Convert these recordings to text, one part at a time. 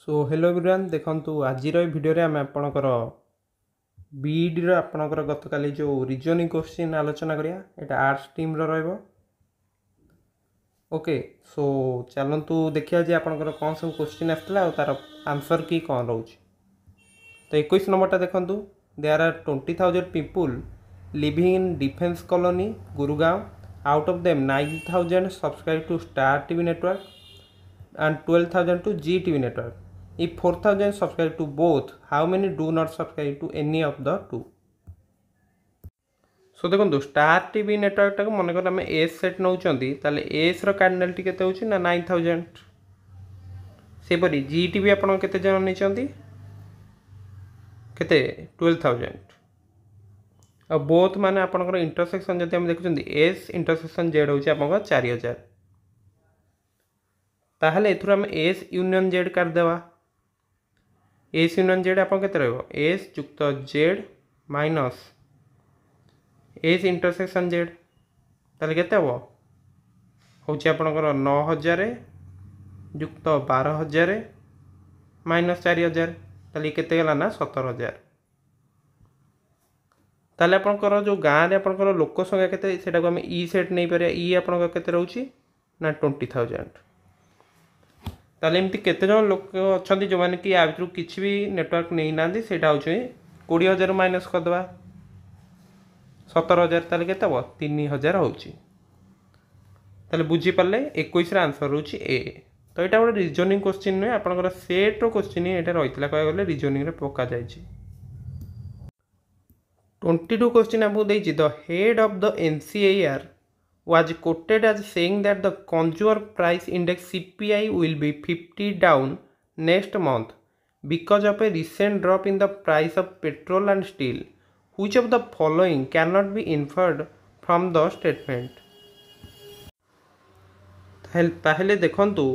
So hello everyone देखंतु आज video रे आम आपणकर बीईडी रो आपणकर गतकाली जो रीजनिंग क्वेश्चन आलोचना करिया एटा आर्ट्स टीम रो रहबो। ओके सो चलंतु देखिया जे आपणकर कोन सब क्वेश्चन आस्तला और तार आंसर की कोन रहउची। तो 21 नंबरटा देखंतु there are 20,000 people living in Defence Colony Gurgaon. Out of them 9,000 subscribe to Star TV network and 12,000 to GTV network. If 4,000 subscribe to both, how many do not subscribe to any of the two? सो देखो star TV network टाक मन कर S set नौ S cardinality केते होची ना 9,000 सेपरी जीटीवी आपण केते जन नहीं केते 12,000 और बोथ माने आपनकर इंटरसेक्शन जदि हम देखुछंती एस इंटरसेक्शन जेड होची आपनकर 4,000 ताहले एथुर हम एस यूनियन जेड कर देवा। एस यूनियन जेड आपन केते रहबो एस जुक्त Z minus S intersection Z ताले केते हबो होची आपनकर 9,000 जुक्त 12,000 माइनस 4,000 ताले केते गेला ना 17,000। ताले आपनकर जो गां रे आपनकर लोक संख्या केते सेटा को हम ई सेट नहीं परिया ई आपनकर केते रहउची ना 20,000। ताले एमती केते जन लोक अछंती जो माने कि आ भितरु किछि भी नेटवर्क नहीं नांदी सेटा होची 20,000 माइनस कर देबा 17,000 ताले केते हो 3,000 होची। ताले बुझी पल्ले 21 रा आंसर होची ए। तो एटा गोटे रीजनिंग क्वेश्चन नै आपनकर सेट रो क्वेश्चन एटा रहितला कय गले रीजनिंग रे पक्का जायछि। 22 क्वेश्चन आपको देछि the head of the NCIR was quoted as saying that the consumer price index CPI will be 50 down next month because of a recent drop in the price of petrol and steel. Which of the following cannot be inferred from the statement? ताहले देखंतु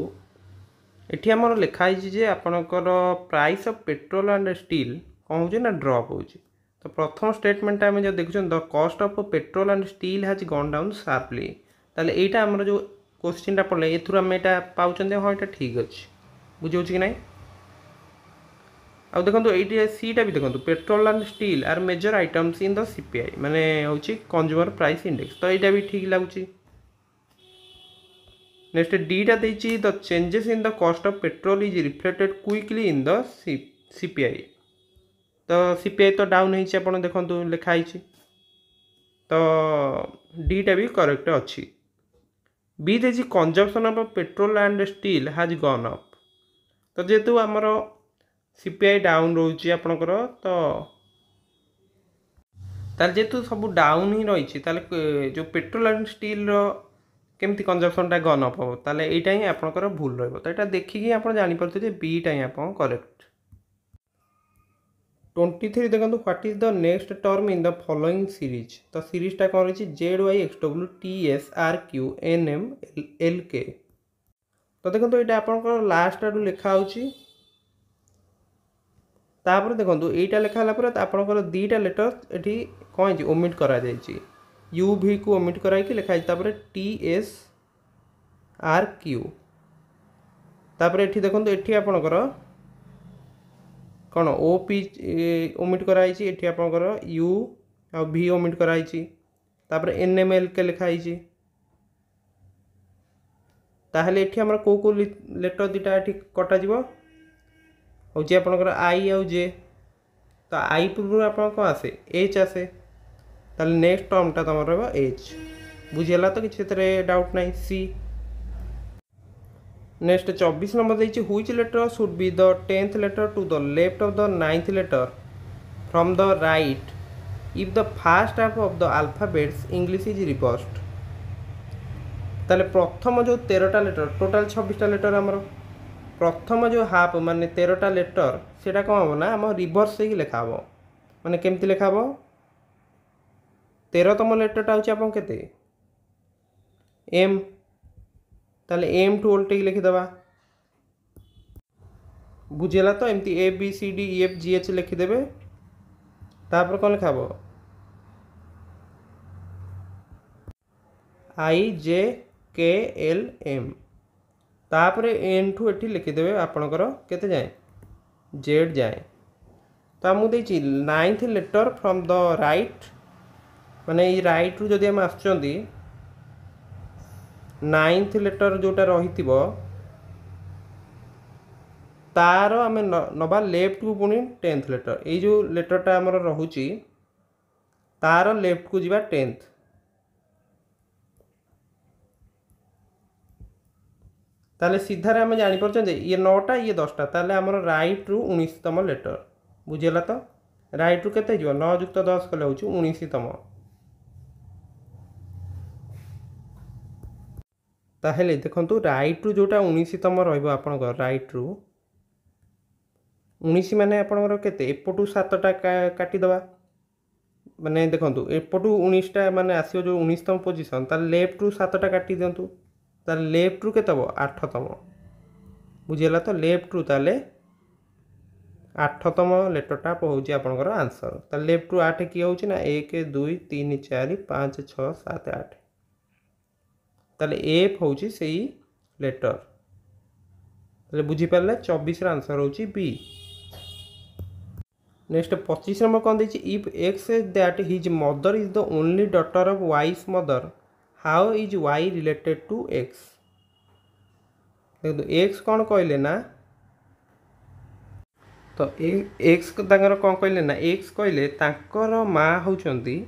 एठी हमर लिखा है जे आपनकर price of petrol and steel कोन होची ना ड्रॉप होची। तो प्रथम स्टेटमेंट आम जो देखुं the cost of petrol and steel has gone down sharply ताले एटा हमर जो क्वेश्चन पड़े एथुर आम एटा पाउचंदे हाँ एटा ठीक अच्छे बुझे कि ना। आ देखो ये सीटा भी देखो petrol and steel are major items in the CPI माने होची कंज्यूमर प्राइस इंडेक्स तो यहाँ भी ठीक लगुच। नेक्स्ट डीटा देछि the changes in the cost of petrol is reflected quickly in the CPI तो सीपीआई तो डाउन होती आप देखो लिखाई तो डीटा भी करेक्ट अच्छी। बी देखिए consumption of petrol and steel has gone up तो जेहेतु आमर सीपीआई डाउन रोचे आपणकर तो जेहेतु सब डाउन ही रही जो पेट्रोल एंड स्टील केमती कंजम्पशनटा गन अप हम ताले एटा ही आपणकर भूल रहिबो तो एटा देखिकी आप जानिपारते बीटा ही आप करेक्ट। 23 देखो what is the next term in the following series तो सीरीजटा कौन रही ZYXW TSRQ NM LK तो देखो ये आप लास्ट आडू लिखा तापर देखो यहीटा लिखा आपंकर दीटा लेटर ये कौन ओमिट करा UV को ओमिट कराई लिखाई TSRQ तापर ये देखो ये आपंकर कौन OP ओमिट कराई ये आपंकर U आ V ओमिट कराई तापर NML के लिखाई ताहले एठी हमर को लेटर दीटा एठी कटा जीवो होची आपनकर I आ J तो I पूर्व आपन को आसे H आसे ताले नेक्स्ट टर्मटा तमर रहबो H बुझेला तो किछि तरे डाउट नाही C। नेक्स्ट 24 नंबर देछि which letter should be the 10th letter to the left of the 9th letter from the right if the first half of the alphabets English is reversed ताले प्रथम जो 13टा letter total 26टा letter हमर प्रथम जो half माने 13टा letter सेटा कौन हम ना हम रिवर्स से लिखा हम माने केमती लिखा हम 13तम लेटरटा होची आपन केते M ताले M टू ओल्टे लिखिदेबा बुझेला तो एमती ABCDEFGH लिखिदेबे तापर कौन लिखा IJKLM तापर एन ठू एटी लिखिदेवे आपणकर केते जाए जेड जाए। तो आमको देछि 9th letter from the right माने ये राइट रु जदि हम आसुचंदी 9th लेटर जोटा रहिथिबो तार आम नबा लेफ्ट को पुणी 10th लेटर ये जो लेटरटा आमर रहुची तार लेफ्ट को जीवा 10th। ताले सीधारे आम जापर ये 9टा ये 10टा ताले आमर राइट रु 19तम लेटर बुझेगा। तो राइट रु केते जीव 9 युक्त 10 कले होची 19तम। ताहेले देखंतु राइट रु जोटा 19तम रहइबो आपनकर राइट रु 19 माने आपनकर केते एपटू 7टा काटी दबा माने देखंतु एपटू 19टा माने आसीओ जो 19तम पोजीशन ताले लेफ्ट रु 7टा काटी दियंतु ताले लेफ्ट रु केते हबो 8तम बुझियला। तो लेफ्ट रु ताले 8तम लेटरटा होउची आपनकर आंसर। ताले लेफ्ट रु 8 की होउची ना 1 2 3 4 5 6 7 8 ताले एफ होउची सेही लेटर ताले बुझी पारले 24 रा आंसर होउची बी। नेक्स्ट 25 नंबर कौन देछि if X is that his mother is the only daughter of Y's mother how is Y related to X. देखो एक्स कौन कहले ना तो एक्स तांकर कौन कहले ना एक्स कहले तांकर माँ होउचंती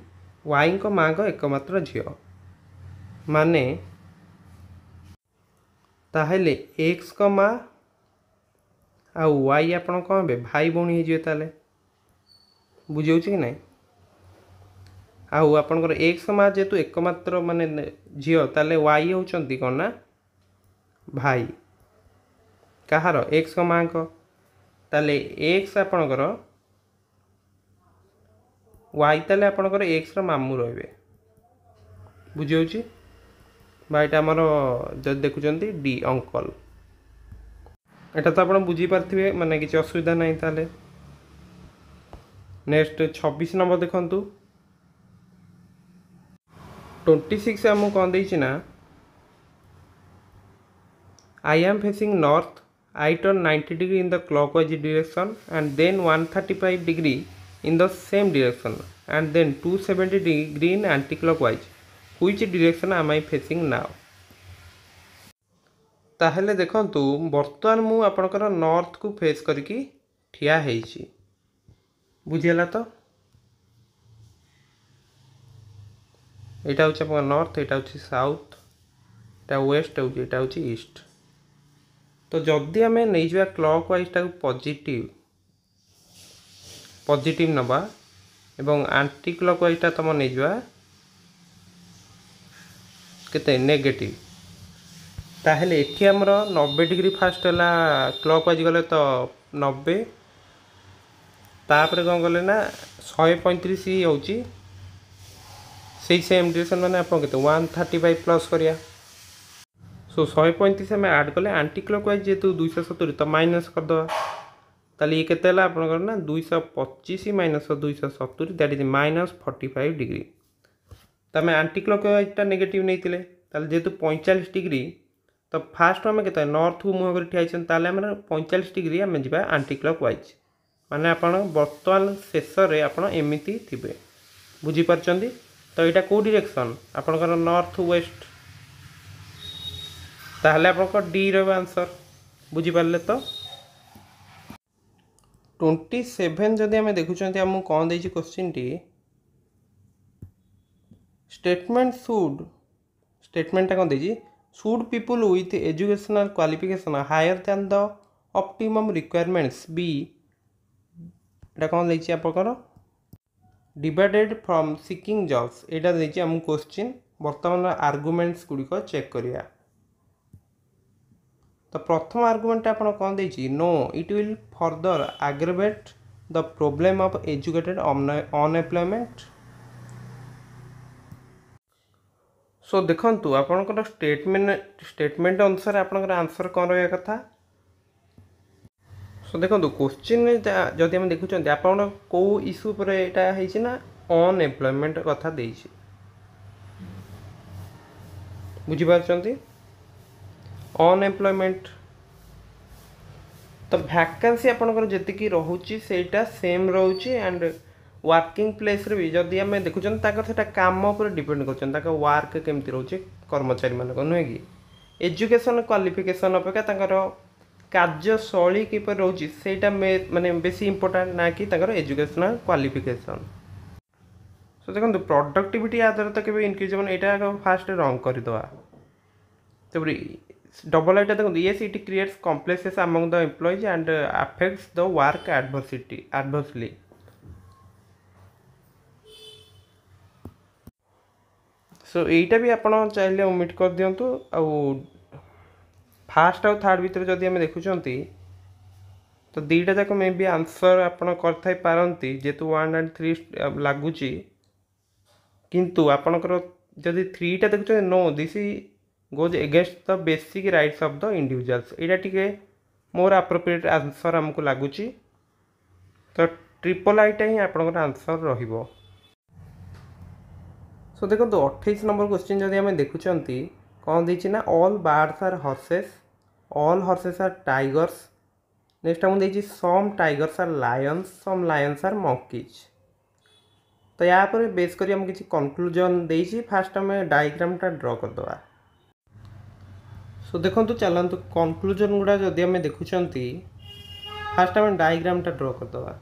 वाई को माँ को एकमात्र झियो माने ताहेले एक्स को माँ आ वाई आपण कौन बे भाई भौणी हो ताले बुझे कि ना आउ आपनकर एक्स माँ जेतु एकमात्र माने झियो ताले वाई होउचंती कौन ना भाई कहार एक्स को माँ को ताले एक्स आपनकर वाई ताले आपनकर एक्स रो मामू रहिबे बुझे भाईटा आमर जब देखुचंती डी अंकल एटा तो आपण बुझी पारथिबे माने किछि असुविधा नहीं ताले। नेक्स्ट 26 नंबर देखंतु 26 आमको कौन देछि ना I am facing north I turn 90 degree in the clockwise direction and then 135 degree in the same direction and then 270 degree in anti clockwise which direction am I facing now. ताहेले देखंतु वर्तमान मु आपनकर नॉर्थ को face करके ठिया हेछि बुझियला। तो यहाँ हूँ नॉर्थ यहाँ हूँ साउथ यहाँ वेस्ट यहाँ हूँ ईस्ट। तो जदि आम नहीं जा क्लॉक वाइज टाक पॉजिटिव पॉजिटिव नबा एवं आंटी क्लॉक वाइज टा तुम नहीं जा केते नेगेटिव ताहेले एठी हमर 90 डिग्री फास्ट है क्लॉक वाइज गले तो 90 तापर कौन गले ना 135 ही होची से सेम डायरेक्शन माने आप 135 प्लस करिया सो 135 आम ऐड कले आंटी क्लॉकवाइज जेतु 270 तो माइनस कर दवा ताले ये केते हला आपनकर ना 225 माइनस 270 दैट इज -45 डिग्री। तो आम आंटी क्लॉकवाइज टा नेगेटिव नहीं थिले ताले जेतु 45 डिग्री तो फास्ट आम केते नॉर्थ को मुह कर ठियाइछन ताले हम 45 डिग्री आम जिबा आंटी क्लॉकवाइज माने आपण वर्तमान शेष रे आपण एमिति थिबे बुझी परचंदी। तो यहाँ कौ डायरेक्शन आपनकर नॉर्थ वेस्ट ताहले आपनकर डी रो आंसर बुझी पारले। तो 27 जदि आम देखुचंती आमको कौन देछि क्वेश्चन टी स्टेटमेंट कौन देछि should people with educational qualification higher than the optimum requirements be एटा कौन देछि आपनकर डिवाइडेड फ्रॉम सिकिंग जॉब्स एटा देछि हम क्वेश्चन वर्तमान आर्गुमेंट्स गुड़िक चेक करिया। तो प्रथम आर्गुमेंट आपन कौन देछि no it will further aggravate the problem of educated unemployment. So देखंतु आपनकर स्टेटमेंट अनुसार आपनकर आंसर कौन रहा कथा। सो देखो क्वेश्चन जदि आम देखुं आप कौ इश्यू पर यहाँ ना अनएम्प्लॉयमेंट कथा बुझीपार अनएम्प्लॉयमेंट तो वैकेंसी आपंकर जी रोचे से सेम रोचे एंड वर्किंग प्लेस रे भी जदि आम देखुन से कम पर डिपेंड कर वर्क केमती रोचे कर्मचारी मान नुहे कि एजुकेशन क्वालिफिकेशन अपेक्षा कार्यशैली किपर रोचे से माने बेसी इंपोर्टेंट ना कि एजुकेशनल क्वालिफिकेशन। सो देखो प्रोडक्टिविटी आधार तो केवल इनक्रीज हो यहाँ फास्ट रंग करदे तो डबल आईटा देखो yes it creates complexes among the employees and affects the work adversely। सो यहीटा भी आप चाहिए ओमिट कर दिंतु आउ फास्ट आउ थर्ड भितर जदि आम देखुं तो दीटा जाक मे बी आंसर आपड़ करते जेहेतु 1 and 3 लगुच किंतु आपणकर जदि 3टा देखुं no this goes against the basic rights of the individuals यहाँ टी मोर अप्रोप्रिएट आंसर आमको लगुच तो ट्रिपल आईटा ही आपंकर आंसर रहिबो। सो देखो 28 नंबर क्वेश्चन जदि आम देखुं कौन देछि ना all birds are horses, all horses are tigers, next आम देछि some tigers are lions, some lions are monkeys. तो या पर बेस करी हम किसी कंक्लूजन देछि फास्ट आम डायग्रामटा ड्र करदे। सो देखो चलतु कंक्लूजन गुड़ा जदि आम देखुं फास्ट आम डायग्रामटा ड्र करदे।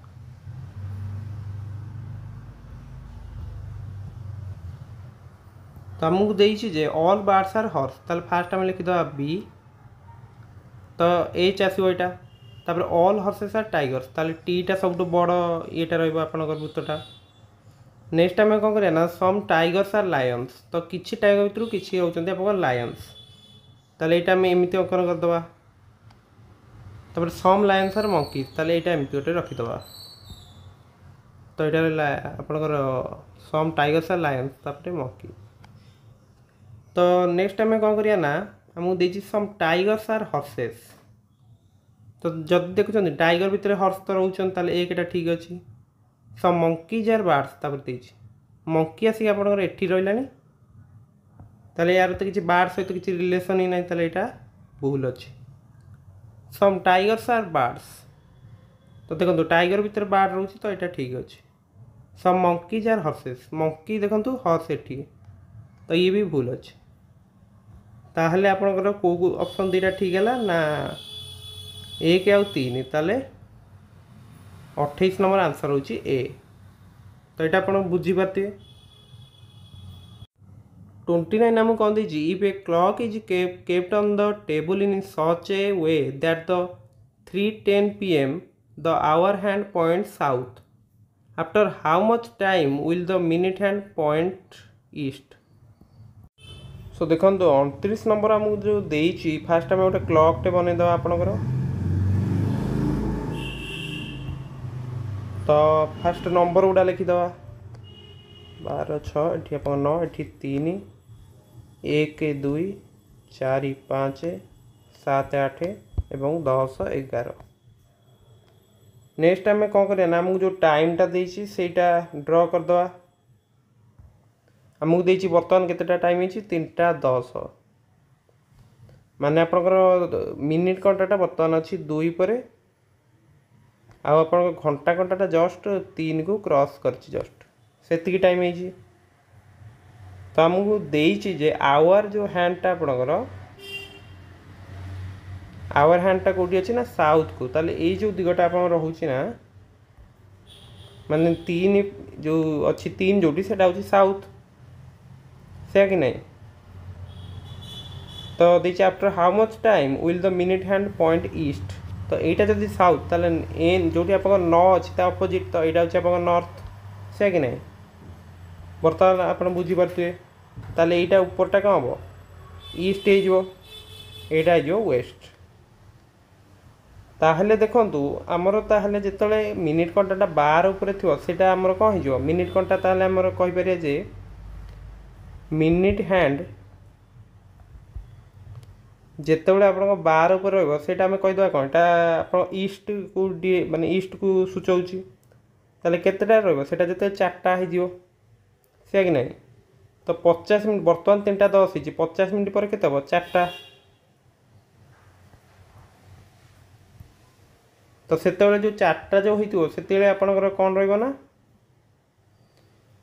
तो आमको देछि जे ऑल बर्ड्स आर हॉर्स ताल फास्ट आम लिखिद बी तो एच आसो यहाँ तापर ऑल हॉर्सेस आर टाइगर्स ताल टीटा सब बड़ येटा रहा वृत्तटा। नेक्स्ट आम कौन करा सम टाइगर्स आर लायंस तो किसी टाइगर भितर किसी होती आप लायंस ताल यहाँ आम एमती अंकन करदे। तापर सम लायंस आर मंकीज ताल यहाँ एमती गोटे रखीदे तो यहाँ आपंकर सम टाइगर्स आर लायंस तापर मंकी। तो नेक्स्ट आम कौन करिया ना आमको देछि सम टाइगर्स आर हॉर्सेस तो जब देखुं टाइगर भितर हॉर्स तो रोचन ताले एकटा ठीक अच्छे। सम मंकीज आर बर्ड्स तापर देछि मंकी आसिक आपंकर एठी रहिलानी ताले यार तो किसी बार्ड सहित किसी रिलेशन ही ना ताले यहाँ भूल अच्छे। सम टाइगर्स आर बर्ड्स तो देखो टाइगर भितर बार्ड रोचे तो यहाँ ठीक अच्छे। सम मंकीज आर हॉर्सेस मंकी देखो हॉर्स एठी तो ये भी भूल अच्छे। ताहले आपनकर को ऑप्शन दीटा ठीक है ना 1 आउ 3 ताले 28 नंबर आंसर होची ए। तो यहाँ आप बुझी पारे। 29 नाम कौन दीजिए if a clock is kept on the table in such a way that the 3:10 PM the hour hand point south after how much time will the minute hand point east. So देखो 29 number आमको जो देछि fast आम गोटे clock टे बनईद आपणकर तो fast number गुड़ा लिखिद 12 6 ये 9 ये 3 1 2 4 5 7 8 एवं 10 11। नेक्स्ट आम कौन करें आमको जो टाइमटा देछि सेटा ड्र करदे। आमको देछि बर्तमान केतेटा टाइम है 3:10 माने आपनकर मिनिट घंटाटा बर्तमान अच्छी 2 पर आप घंटा घंटाटा जस्ट 3 को क्रॉस कर जस्ट से टाइम है। तो आमको देछि जे आवर जो हैंडटा आपनकर आवर हैंडटा कौटी अच्छी ना साउथ को ताले ये जो दिगटा आप रोचे ना माने 3 जो अच्छी 3 जोटी से साउथ से कि नहीं। तो देखिए after how much time will the minute hand point east तो यहाँ जब साउथ ताले एन जो आप न अच्छी अपोजिट तो यहाँ हूँ आप नॉर्थ से कि नहीं बर्तमान आप बुझीपारे ताले यहाँ उपरटा कौन हम ईस्ट यहाँ हो वेस्ट। ताहले देखंतु आमर ताहले जितने मिनिट घंटाटा 12 उपर थी सेटा आमर कौन हो मिनिट घंटा ताहले आमर कहीपर जे मिनिट हैंड जितेबाला आप 12 उपर रहा आम कहीदे कौन आप ईस्ट को माने ईस्ट को सूचाऊँगी ताले केतेटा रहा जो 4टा हो से कि नहीं। तो 50 मिनट बर्तमान 3:10 50 मिनट पर केते 4टा तो से जो चार्टा जो होती से आपणकर कौन रहा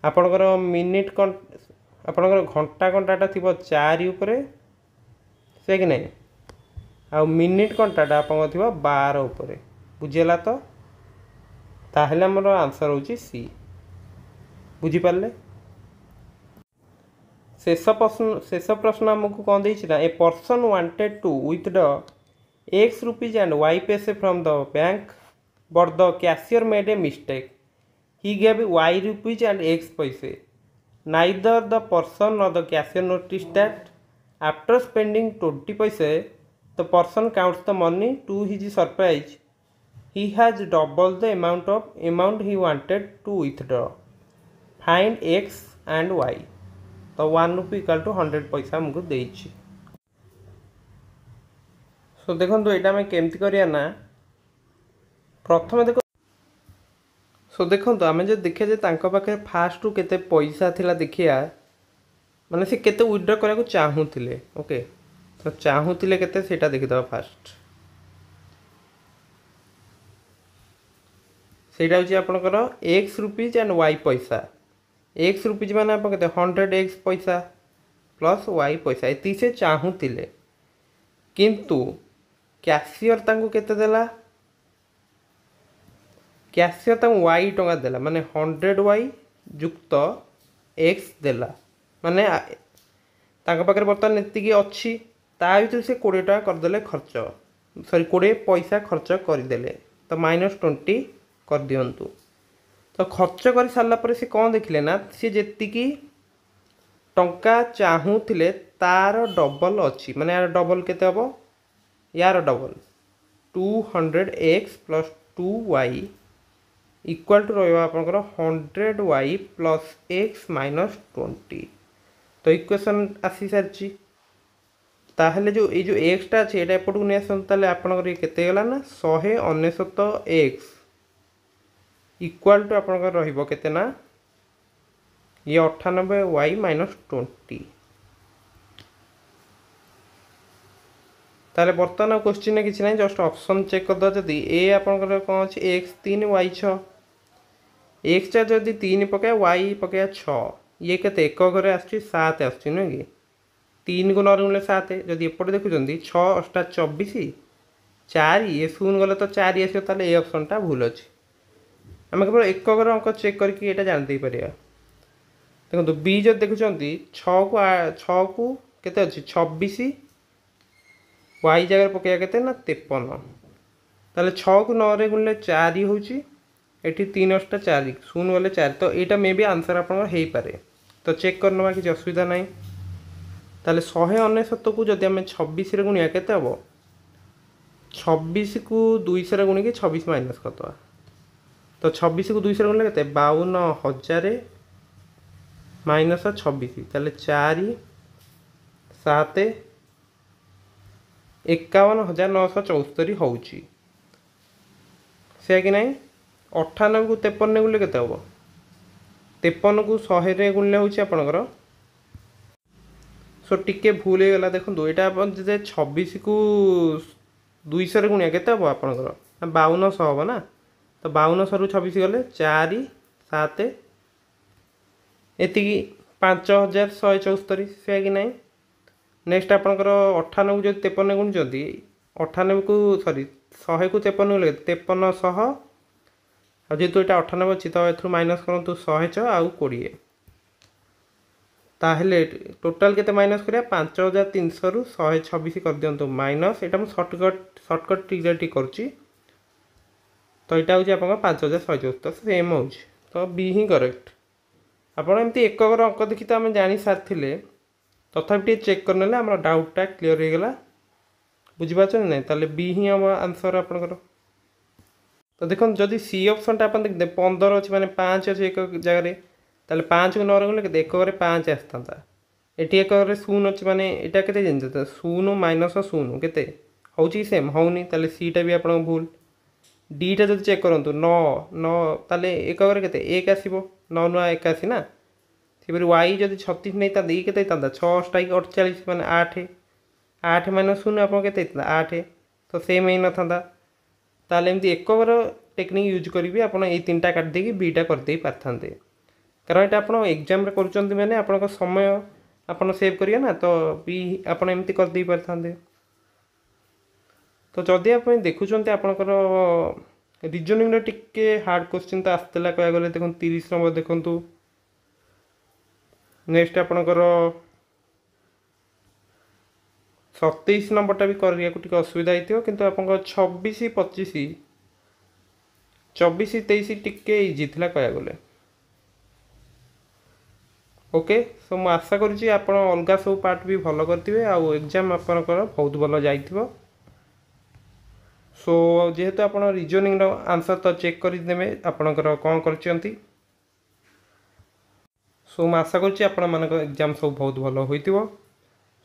आपणकर मिनिट आपणकर घंटा घंटाटा थी 4 उपरे से कि नहीं आ मिनिट घंटाटा आप 12 उपरे बुझीगला तो ताहले हमर आंसर होची सी बुझीपारे। शेष प्रश्न आमको कौन देना a person wanted to withdraw X rupees and Y paise from the bank but the cashier made a mistake he gave Y rupees and X paise neither the person और the cashier notice that after spending 20 paise the person counts the money to his surprise he has doubled the amount he wanted to withdraw find x and y तो 1 रुपी equal to 100 पैसा हमको देछि। सो देखो यहाँ आम केमती करिया ना प्रथम देखो सो देखो आम जो देखिए जे तांको पाखे फास्ट केते पैसा थिला देखिया माने से केते विथड्रॉ करा को चाहूतिले ओके तो चाहूतिले केते सेटा देखिदबा फास्ट सेटा होची आपनकर x रुपीज एंड y पैसा x रुपीज माने आप केते 100x पैसा प्लस y पैसा एती से चाहूतिले किंतु कैशियर तांको केते देला कैशियर तांको y टंका देला माने 100y युक्त x देला माने तांको पाखरे बर्तमान एतिकी अछि ता भीतर से 20 टका कर देले खर्च सॉरी 20 पैसा खर्च कर देले तो -20 कर दियंतु तो खर्च कर सारा पर से कौन देखिले ना सी जेतिकी टंका चाहूतिले तार डबल अच्छी माने यार डबल केते हबो यार double 200x plus 2y equal to रहिबा आपनकर 100y प्लस x माइनस 20 तो इक्वेशन आसी सारची ताहले जो ये जो x टा अछि एटा एपटू नै आसन ताले आपनकर ये केते गला ना 199x इक्वल टू आपनकर रहिबो केते ना ये 98y माइनस 20 ताले बर्तमान क्वेश्चन किछ नै जस्ट ऑप्शन चेक कर दो जदी ए आपनकर कोन अछि x 3 y 6 x टा जदी 3 पके y पके 6 ये केते एक घरे आछि 7 आछि न कि 3 को 9 गुणले 7 जदी एपटे देखुचंदी 6 8 24 4 ये शून्य गले तो 4 आसी ताले ए ऑप्शन टा भूल अछि आम केवल एक घर अंक चेक करके ये जान दे परिया देखो बी जो देखुंत 6 को केते अच्छी 26 वाई जगह पकड़ा केते ना 53 ताले 6 को 9 रे गुणले 4 होची एठी 3 8 4 शून्य गले 4 तो यहाँ मे भी आंसर आप पारे तो चेक करना किसी असुविधा ना ताले 199 को जदि आम 26 रे गुणिया केते हबो 26 को 200 रे गुणिके 26 माइनस करदवा तो 26 को 200 गुणले केते 52,000 माइनस 26 ताले 4 7 51,974 होउची से कि नहीं 98 को 53 गुणले केते हबो 53 को 100 रे गुणले होउची आपनकर सो टिके भूल हो गला देखो एटा अपन जे 26 को 200 रे गुणिया केते हबो आपनकर 5200 हबो ना तो 5200 रु 26 गले 4 7 एति 5174 से कि नहीं नेक्स्ट आपनकर 98 को जो 53 गुण जदी 98 को सॉरी 100 को 53 गले 5300 आ जेतु एटा 98 अछि तो एथु माइनस करंतु 100 आउ 20 ताहले टोटल केते माइनस करिया 5300 रु 126 कर दियंतु माइनस एटा हम शॉर्टकट ट्रिक करछि तो यहाँ हूँ आप 5174 सेम हो तो बी ही करेक्ट आपड़ एमती एक अंक देखी तो आम जानी सारी तथापि चेक करने आम डाउटा क्लीयर हो गला बुझीपार ना ताले बी ही हम आंसर आपंकर तो देखो जदि सी ऑप्शन टा देखते 15 अच्छे मैंने 5 अच्छे एक जगह ताले 5 को 9 गले एक घरे 5 आसता ये एक घरे 0 अच्छे मैंने यहाँ के जानते 0 माइनस 0 के हूँ सेम होनी ताले सीटा भी आप भूल डीटा जब चेक करूँ 9 9 ताले एक घरे के एक आसो 9 नुआ एक आसी ना से वाई जब 36 नहीं था के 6 48 मैंने 8 8 माइनस 0 आप 8 तो सेम ही न था ताले एमती एक टेक्निक यूज करी आप तीन टा काटिदेकि बीटा करदे पारथान्ते कारण ये आप एग्जाम करुँच मैंने आप समय आप सेव करिए ना तो भी आप एमती करदे पारथान्ते। तो जदि आप देखुं आपणकर रिजनिंग टिके हार्ड क्वेश्चन तो आसला कह गले देखो 30 नंबर देखु नेक्स्ट आपणकर 27 नंबरटा भी करने को असुविधा होती किंतु आप 26 25 24 23 टिके इजी था कह गले। ओके सो मु आशा करुँची आप अलग सब पार्ट भी भल करेंगे आउ एग्जाम आपणकर बहुत भल जाइथिबो। सो जेहेतु आप रिजनिंग आंसर तो चेक करदे आपणकर कौन करछंती। सो मैं आशा करुँची आपण मान एग्जाम सब बहुत भल होइथिबो।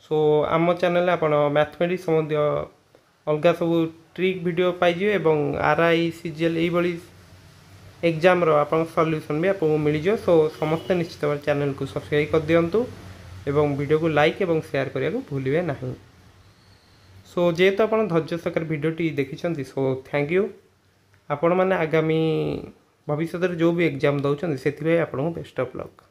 सो आम चैनल आप मैथमेटिक्स संबंधी अलग सब ट्रिक वीडियो पाइबे और आरआई सीजीएल यही एग्जाम आप सॉल्यूशन भी आपको मिल जाए। सो समस्ते निश्चित भाव चैनल को सब्सक्राइब कर दिंतु एवं वीडियो को लाइक और शेयर करने को भूलिए ना। सो जेहेतु आप धैर्य सकर वीडियोटी देखी सो थैंक यू। आपण मैंने आगामी भविष्य में जो भी एग्जाम दौरान से आपको बेस्ट ऑफ लक।